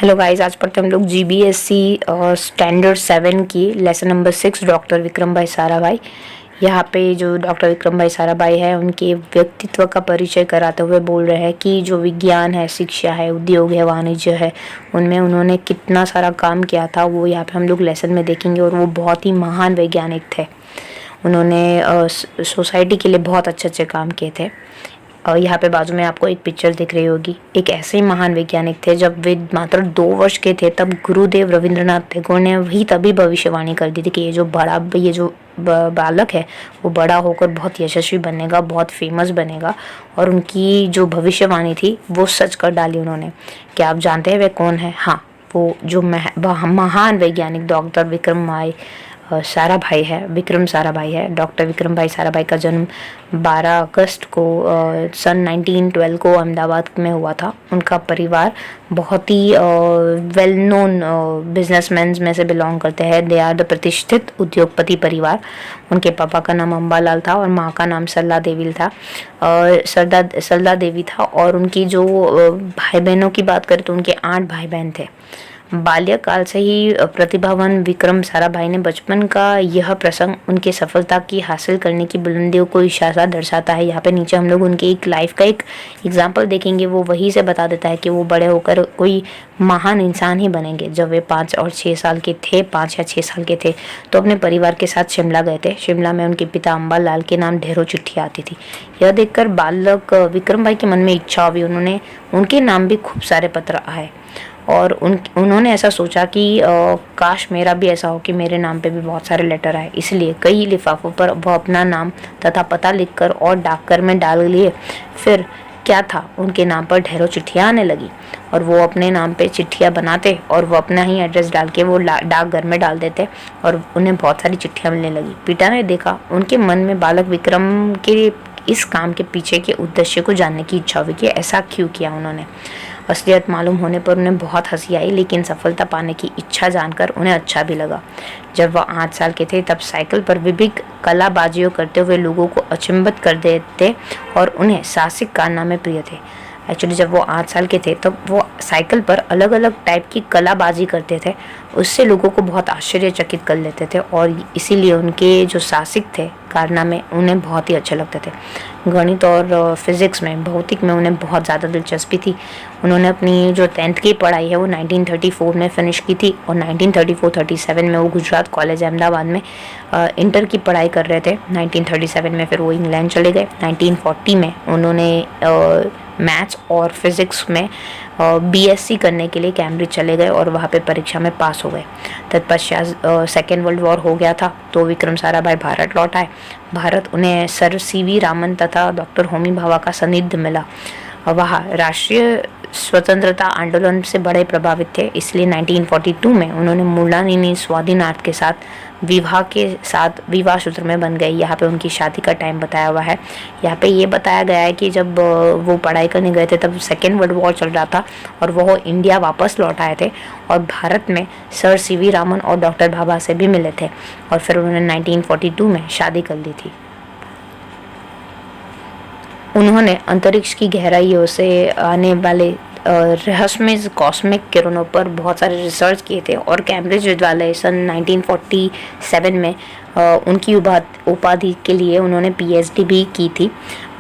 Hello guys, आज पढ़ते हम लोग जीबीएसई स्टैंडर्ड 7 की लेसन नंबर 6 डॉक्टर विक्रम भाई साराभाई। यहाँ पे जो डॉक्टर विक्रम भाई साराभाई है उनके व्यक्तित्व का परिचय कराते हुए बोल रहे हैं कि जो विज्ञान है, शिक्षा है, उद्योग है, वाणिज्य है, उनमें उन्होंने कितना सारा काम किया था वो यहाँ पे हम लोग लेसन में देखेंगे। और वो बहुत ही महान वैज्ञानिक थे। उन्होंने सोसाइटी के लिए बहुत अच्छे अच्छे काम किए थे। और यहाँ पे बाजू में आपको एक पिक्चर दिख रही होगी। एक ऐसे ही महान वैज्ञानिक थे, जब वे मात्र 2 वर्ष के थे तब गुरुदेव रविंद्रनाथ टैगोर ने भी तभी भविष्यवाणी कर दी थी कि ये जो बालक है वो बड़ा होकर बहुत यशस्वी बनेगा, बहुत फेमस बनेगा। और उनकी जो भविष्यवाणी थी वो सच कर डाली उन्होंने। क्या आप जानते हैं वे कौन है? हाँ, वो जो महान वैज्ञानिक डॉक्टर साराभाई है, विक्रम साराभाई है। डॉक्टर विक्रम भाई साराभाई का जन्म 12 अगस्त को सन 1912 को अहमदाबाद में हुआ था। उनका परिवार बहुत ही वेल नोन बिजनेसमैन में से बिलोंग करते हैं। दे आर द प्रतिष्ठित उद्योगपति परिवार। उनके पापा का नाम अम्बालाल था और माँ का नाम सरला देवी था। और उनकी जो भाई बहनों की बात करें तो उनके 8 भाई बहन थे। बाल्यकाल से ही प्रतिभावान विक्रम साराभाई ने बचपन का यह प्रसंग उनके सफलता की हासिल करने की बुलंदियों को इशारा दर्शाता है। यहाँ पे नीचे हम लोग उनके एक लाइफ का एक एग्जाम्पल देखेंगे। वो वही से बता देता है कि वो बड़े होकर कोई महान इंसान ही बनेंगे। जब वे 5 और 6 साल के थे, 5 या 6 साल के थे, तो अपने परिवार के साथ शिमला गए थे। शिमला में उनके पिता अम्बालाल के नाम ढेरों चिट्ठियाँ आती थी। यह देखकर बालक विक्रम भाई के मन में इच्छा हुई। उनके नाम भी खूब सारे पत्र आए और उन्होंने ऐसा सोचा कि काश मेरा भी ऐसा हो कि मेरे नाम पे भी बहुत सारे लेटर आए। इसलिए कई लिफाफों पर वो अपना नाम तथा पता लिखकर और डाकघर में डाल लिए। फिर क्या था, उनके नाम पर ढेरों चिट्ठियाँ आने लगी और वो अपने नाम पे चिट्ठियाँ बनाते और वो अपना ही एड्रेस डाल के वो डाकघर में डाल देते और उन्हें बहुत सारी चिट्ठियाँ मिलने लगी। पिता ने देखा। उनके मन में बालक विक्रम के इस काम के पीछे के उद्देश्य को जानने की इच्छा हुई कि ऐसा क्यों किया उन्होंने। असलियत मालूम होने पर उन्हें बहुत हंसी आई, लेकिन सफलता पाने की इच्छा जानकर उन्हें अच्छा भी लगा। जब वह 8 साल के थे तब साइकिल पर विभिन्न कलाबाजियों करते हुए लोगों को अचंभित कर देते और उन्हें साहसिक कारनामे प्रिय थे। एक्चुअली जब वो 8 साल के थे तब वो साइकिल पर अलग अलग टाइप की कलाबाजी करते थे। उससे लोगों को बहुत आश्चर्यचकित कर लेते थे और इसीलिए उनके जो साहसिक थे कारनामे उन्हें बहुत ही अच्छे लगते थे। गणित और फिज़िक्स में, भौतिक में उन्हें बहुत ज़्यादा दिलचस्पी थी। उन्होंने अपनी जो 10th की पढ़ाई है वो 1934 में फिनिश की थी और 1934-37 में वो गुजरात कॉलेज अहमदाबाद में इंटर की पढ़ाई कर रहे थे। 1937 में फिर वो इंग्लैंड चले गए। 1940 में उन्होंने मैथ्स और फिज़िक्स में बीएससी करने के लिए कैम्ब्रिज चले गए और वहाँ पे परीक्षा में पास हो गए। तत्पश्चात सेकेंड वर्ल्ड वॉर हो गया था तो विक्रम साराभाई भारत लौट आए। भारत उन्हें सर सीवी रामन तथा डॉक्टर होमी भाभा का सानिध्य मिला। वहाँ राष्ट्रीय स्वतंत्रता आंदोलन से बड़े प्रभावित थे। इसलिए 1942 में उन्होंने मृणालिनी स्वाधीनाथ के साथ विवाह सूत्र में बन गए। यहाँ पे उनकी शादी का टाइम बताया हुआ है। यहाँ पे ये बताया गया है कि जब वो पढ़ाई करने गए थे तब सेकेंड वर्ल्ड वॉर चल रहा था और वो इंडिया वापस लौट आए थे और भारत में सर सीवी रामन और डॉक्टर भाभा से भी मिले थे और फिर उन्होंने 1942 में शादी कर ली थी। उन्होंने अंतरिक्ष की गहराइयों से आने वाले रहस्यमय कॉस्मिक किरणों पर बहुत सारे रिसर्च किए थे और कैम्ब्रिज विश्वविद्यालय सन 1947 में उनकी उपाधि के लिए उन्होंने पीएचडी भी की थी।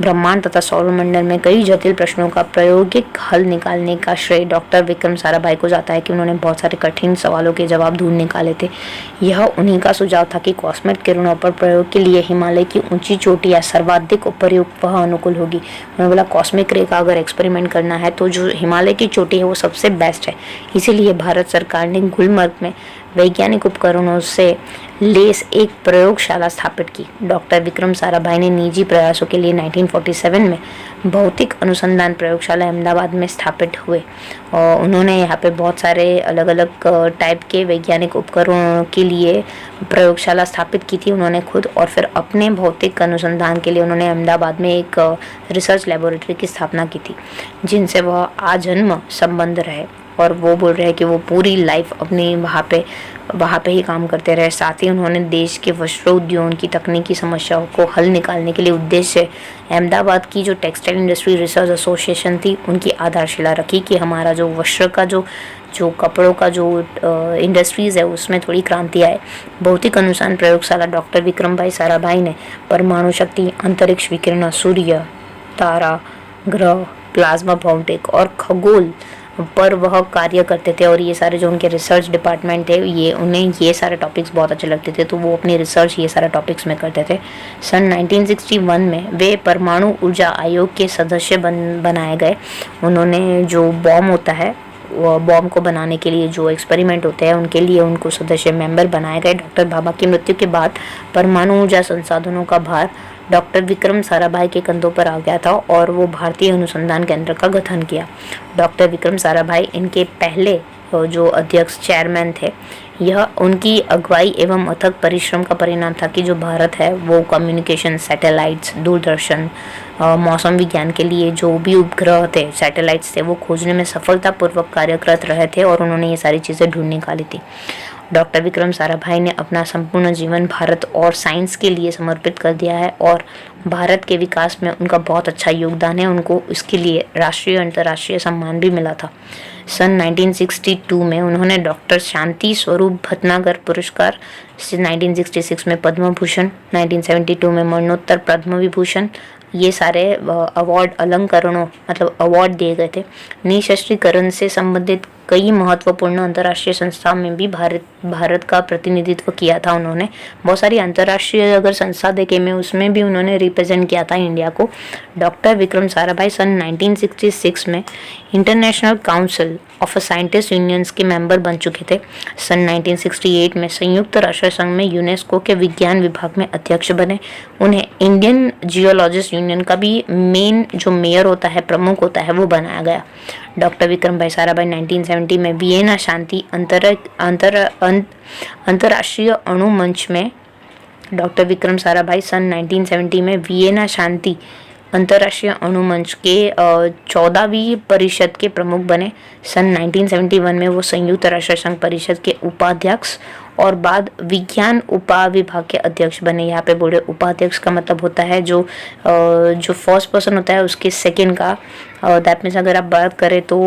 ब्रह्मांड तथा सौरमंडल में कई जटिल प्रश्नों का प्रायोगिक हल निकालने का श्रेय डॉक्टर विक्रम साराभाई को जाता है कि उन्होंने बहुत सारे कठिन सवालों के जवाब ढूंढ निकाले थे। यह उन्हीं का सुझाव था कि कॉस्मिक किरणों पर प्रयोग के लिए हिमालय की ऊंची चोटी या सर्वाधिक उपयुक्त वह अनुकूल होगी। उन्होंने बोला कॉस्मिक रे का अगर एक्सपेरिमेंट करना है तो जो हिमालय की चोटी है वो सबसे बेस्ट है। इसीलिए भारत सरकार ने गुलमर्ग में वैज्ञानिक उपकरणों से लेस एक प्रयोगशाला स्थापित की। डॉक्टर विक्रम साराभाई ने निजी प्रयासों के लिए 1947 में भौतिक अनुसंधान प्रयोगशाला अहमदाबाद में स्थापित हुए और उन्होंने यहाँ पे बहुत सारे अलग अलग टाइप के वैज्ञानिक उपकरणों के लिए प्रयोगशाला स्थापित की थी उन्होंने खुद। और फिर अपने भौतिक अनुसंधान के लिए उन्होंने अहमदाबाद में एक रिसर्च लेबोरेटरी की स्थापना की थी जिनसे वह आजन्म संबंध रहे। और वो बोल रहे हैं कि वो पूरी लाइफ अपनी वहाँ पे ही काम करते रहे। साथ ही उन्होंने देश के वस्त्र उद्योग की तकनीकी समस्याओं को हल निकालने के लिए उद्देश्य अहमदाबाद की जो टेक्सटाइल इंडस्ट्री रिसर्च एसोसिएशन थी उनकी आधारशिला रखी कि हमारा जो वस्त्र का जो जो कपड़ों का जो इंडस्ट्रीज़ है उसमें थोड़ी क्रांति आए। भौतिक अनुसंधान प्रयोगशाला डॉक्टर विक्रम भाई साराभाई ने परमाणु शक्ति, अंतरिक्ष विकिरण, सूर्य, तारा, ग्रह, प्लाज्मा भौतिक और खगोल पर वह कार्य करते थे। और ये सारे जो उनके रिसर्च डिपार्टमेंट थे, ये उन्हें ये सारे टॉपिक्स बहुत अच्छे लगते थे, तो वो अपनी रिसर्च ये सारे टॉपिक्स में करते थे। सन 1961 में वे परमाणु ऊर्जा आयोग के सदस्य बनाए गए। उन्होंने जो बॉम्ब होता है, बॉम्ब को बनाने के लिए जो एक्सपेरिमेंट होते हैं उनके लिए उनको सदस्य मेंबर बनाए गए। डॉक्टर भाभा की मृत्यु के बाद परमाणु ऊर्जा संसाधनों का भार डॉक्टर विक्रम साराभाई के कंधों पर आ गया था और वो भारतीय अनुसंधान केंद्र का गठन किया। डॉक्टर विक्रम साराभाई इनके पहले जो अध्यक्ष चेयरमैन थे। यह उनकी अगुवाई एवं अथक परिश्रम का परिणाम था कि जो भारत है वो कम्युनिकेशन सैटेलाइट्स, दूरदर्शन, मौसम विज्ञान के लिए जो भी उपग्रह थे, सैटेलाइट्स थे, वो खोजने में सफलतापूर्वक कार्यरत रहे थे और उन्होंने ये सारी चीज़ें ढूंढ निकाली थी। डॉक्टर विक्रम साराभाई ने अपना संपूर्ण जीवन भारत और साइंस के लिए समर्पित कर दिया है और भारत के विकास में उनका बहुत अच्छा योगदान है। उनको इसके लिए राष्ट्रीय अंतर्राष्ट्रीय सम्मान भी मिला था। सन 1962 में उन्होंने डॉक्टर शांति स्वरूप भटनागर पुरस्कार, 1966 में पद्म भूषण, 1972 में मरणोत्तर पद्म विभूषण, ये सारे अवार्ड अलंकरणों मतलब अवार्ड दिए गए थे। निशस्त्रीकरण से संबंधित कई महत्वपूर्ण अंतर्राष्ट्रीय संस्थाओं में भी भारत का प्रतिनिधित्व किया था उन्होंने। बहुत सारी अंतर्राष्ट्रीय अगर संस्था देखे में उसमें भी उन्होंने रिप्रेजेंट किया था इंडिया को। डॉक्टर विक्रम साराभाई सन 1966 में international council of scientist unions के मेंबर बन चुके थे। सन 1968 में संयुक्त राष्ट्र संघ में यूनेस्को के विज्ञान विभाग में अध्यक्ष बने। उन्हें इंडियन जियोलॉजिस्ट यूनियन का भी मेन जो मेयर होता है, प्रमुख होता है, वो बनाया गया। डॉक्टर विक्रम भाई साराभाई 1970 में वियना शांति अंतर्राष्ट्रीय अणु मंच में डॉक्टर विक्रम साराभाई सन 1970 में वियना शांति अंतर्राष्ट्रीय अणु मंच के 14वीं परिषद के प्रमुख बने। सन 1971 में वो संयुक्त राष्ट्र संघ परिषद के उपाध्यक्ष और बाद विज्ञान उपाविभाग के अध्यक्ष बने। यहाँ पे बोले उपाध्यक्ष का मतलब होता है जो फर्स्ट पर्सन होता है उसके सेकंड का, दैट मीन्स अगर आप बात करें तो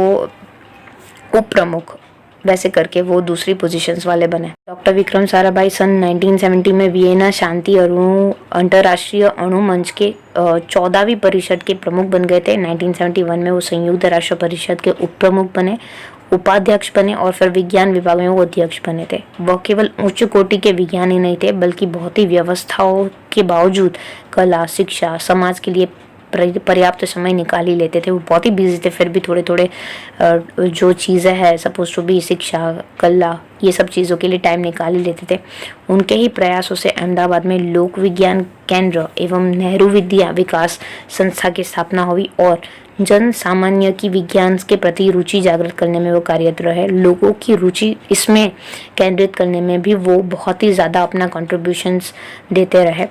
उप प्रमुख, वैसे करके वो दूसरी पोजीशंस वाले बने। डॉक्टर विक्रम साराभाई सन 1970 में वियना शांति अंतर्राष्ट्रीय अणु मंच के 14वीं परिषद के प्रमुख बन गए थे। 1971 में वो संयुक्त राष्ट्र परिषद के उप प्रमुख बने, उपाध्यक्ष बने और फिर विज्ञान विभाग में वो अध्यक्ष बने थे। वह केवल उच्च कोटि के विज्ञान ही नहीं थे बल्कि बहुत ही व्यवस्थाओं के बावजूद कला, शिक्षा, समाज के लिए पर्याप्त समय निकाल ही लेते थे। वो बहुत ही बिजी थे, फिर भी थोड़े थोड़े जो चीज़ें हैं सपोज टू बी शिक्षा, कला, ये सब चीज़ों के लिए टाइम निकाल ही लेते थे। उनके ही प्रयासों से अहमदाबाद में लोक विज्ञान केंद्र एवं नेहरू विद्या विकास संस्था की स्थापना हुई और जन सामान्य की विज्ञान के प्रति रुचि जागृत करने में वो कार्यरत रहे। लोगों की रुचि इसमें केंद्रित करने में भी वो बहुत ही ज़्यादा अपना कंट्रीब्यूशंस देते रहे।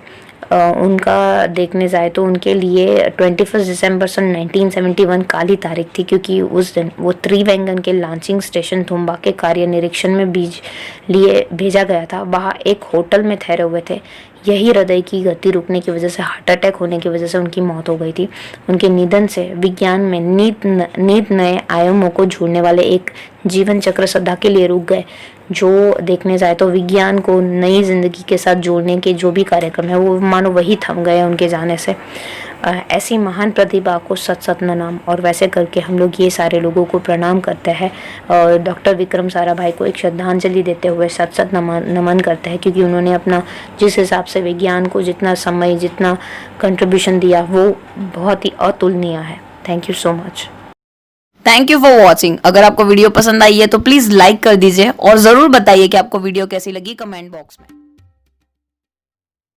उनका देखने जाए तो उनके लिए 21 दिसंबर सन 1971 काली तारीख थी, क्योंकि उस दिन वो त्रिवेंगन के लॉन्चिंग स्टेशन थुम्बा के कार्य निरीक्षण में भेजा गया था। वहाँ एक होटल में ठहरे हुए थे। यही हृदय की गति रुकने की वजह से, हार्ट अटैक होने की वजह से उनकी मौत हो गई थी। उनके निधन से विज्ञान में नित नए आयामों को जोड़ने वाले एक जीवन चक्र सदा के लिए रुक गए। जो देखने जाए तो विज्ञान को नई जिंदगी के साथ जोड़ने के जो भी कार्यक्रम है वो मानो वही थम गए उनके जाने से। ऐसी महान प्रतिभा को सत सत नमन। और वैसे करके हम लोग ये सारे लोगों को प्रणाम करते हैं और डॉक्टर विक्रम साराभाई को एक श्रद्धांजलि देते हुए सत सत नमन करते हैं, क्योंकि उन्होंने अपना जिस हिसाब से विज्ञान को जितना समय, जितना कंट्रीब्यूशन दिया वो बहुत ही अतुलनीय है। Thank you so much. Thank you for watching. अगर आपको वीडियो पसंद आई है तो प्लीज लाइक कर दीजिए और जरूर बताइए कि आपको वीडियो कैसी लगी कमेंट बॉक्स में।